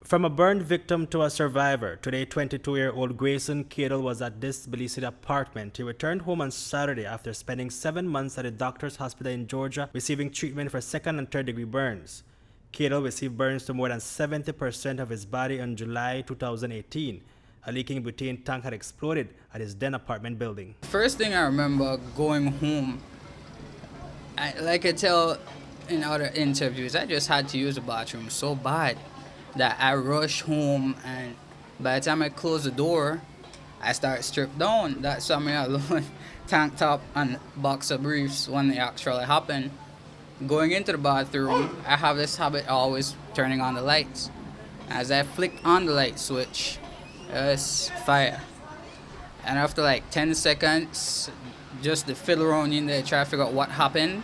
From a burn victim to a survivor, today 22-year-old Grayson Cadle was at this Belize City apartment. He returned home on Saturday after spending 7 months at a doctor's hospital in Georgia receiving treatment for second and third degree burns. Cadle received burns to more than 70% of his body in July 2018. A leaking butane tank had exploded at his then apartment building. First thing I remember going home, like I tell in other interviews, I just had to use the bathroom so bad that I rushed home, and by the time I closed the door, I started stripped down. That's something alone, tank top and boxer briefs when it actually happened. Going into the bathroom, I have this habit of always turning on the lights. As I flicked on the light switch, it was fire. And after like 10 seconds, just to fiddle around in there, try to figure out what happened,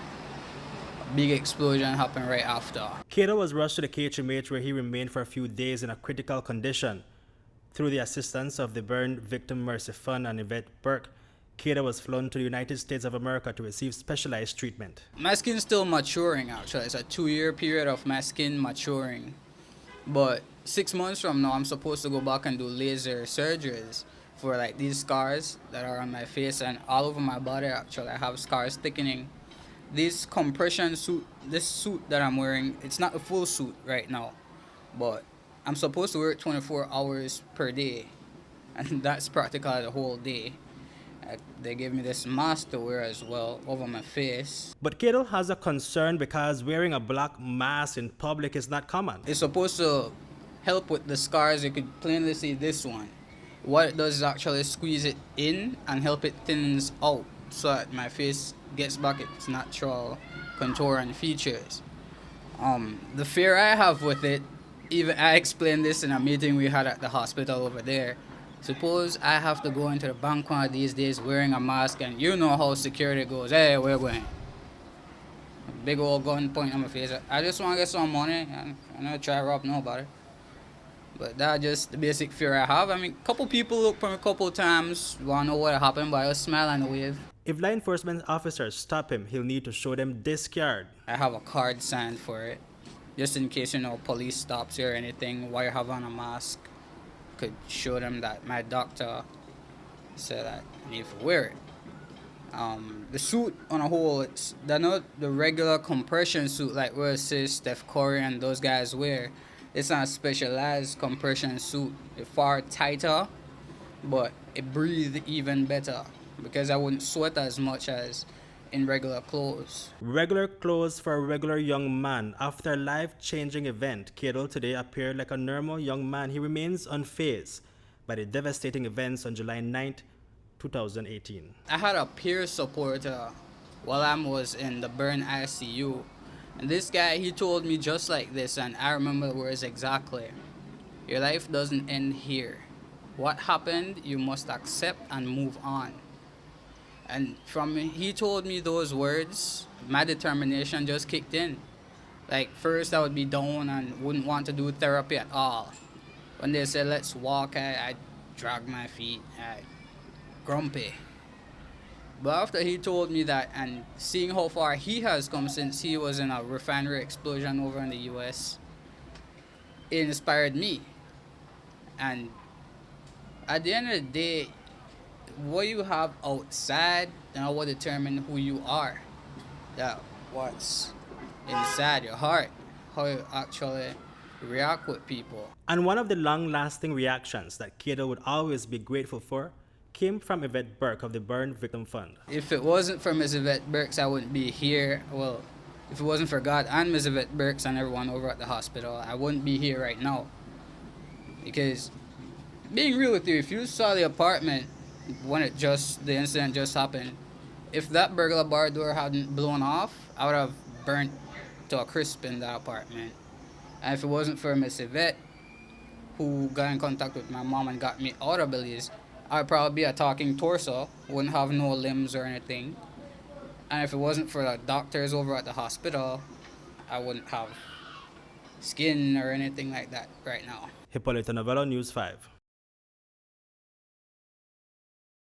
big explosion happened right after. Cadle was rushed to the K.H.M.H where he remained for a few days in a critical condition. Through the assistance of the Burn Victim Mercy Fund and Yvette Burke, Cadle was flown to the United States of America to receive specialized treatment. My skin's still maturing actually. It's a 2-year period of my skin maturing. But 6 months from now, I'm supposed to go back and do laser surgeries for like these scars that are on my face and all over my body actually. I have scars thickening. This compression suit, this suit that I'm wearing, it's not a full suit right now, but I'm supposed to wear it 24 hours per day, and that's practically the whole day. They gave me this mask to wear as well over my face. But Cadle has a concern because wearing a black mask in public is not common. It's supposed to help with the scars. You could plainly see this one. What it does is actually squeeze it in and help it thins out so that my face gets back its natural contour and features. The fear I have with it, even I explained this in a meeting we had at the hospital over there. Suppose I have to go into the bank one of these days wearing a mask, and you know how security goes. Hey, we're going. Big old gun point on my face. I just want to get some money and I'm not try to rob nobody. But that's just the basic fear I have. I mean, a couple people look for me a couple times, want to know what happened, but I smile and wave. If law enforcement officers stop him, he'll need to show them this card. I have a card signed for it, just in case, police stops you or anything. While you have on a mask, could show them that my doctor said I need to wear it. The suit on a whole, they're not the regular compression suit like where it says Steph Curry and those guys wear. It's not a specialized compression suit. It's far tighter, but it breathes even better because I wouldn't sweat as much as in regular clothes. Regular clothes for a regular young man. After a life-changing event, Cadle today appeared like a normal young man. He remains unfazed by the devastating events on July 9th, 2018. I had a peer supporter while I was in the burn ICU. And this guy, he told me just like this, and I remember the words exactly. Your life doesn't end here. What happened, you must accept and move on. And he told me those words, my determination just kicked in. Like, first I would be down and wouldn't want to do therapy at all. When they said, let's walk, I dragged my feet, grumpy. But after he told me that and seeing how far he has come since he was in a refinery explosion over in the US, it inspired me. And at the end of the day, what you have outside will determine who you are. That what's inside your heart, how you actually react with people. And one of the long-lasting reactions that Cadle would always be grateful for came from Yvette Burke of the Burn Victim Fund. If it wasn't for Ms. Yvette Burke, I wouldn't be here. Well, if it wasn't for God and Ms. Yvette Burke and everyone over at the hospital, I wouldn't be here right now. Because, being real with you, if you saw the apartment when the incident just happened, if that burglar bar door hadn't blown off, I would have burnt to a crisp in that apartment. And if it wasn't for Miss Yvette, who got in contact with my mom and got me out of Belize, I'd probably be a talking torso, wouldn't have no limbs or anything. And if it wasn't for the doctors over at the hospital, I wouldn't have skin or anything like that right now. Hipolito Novelo, News 5.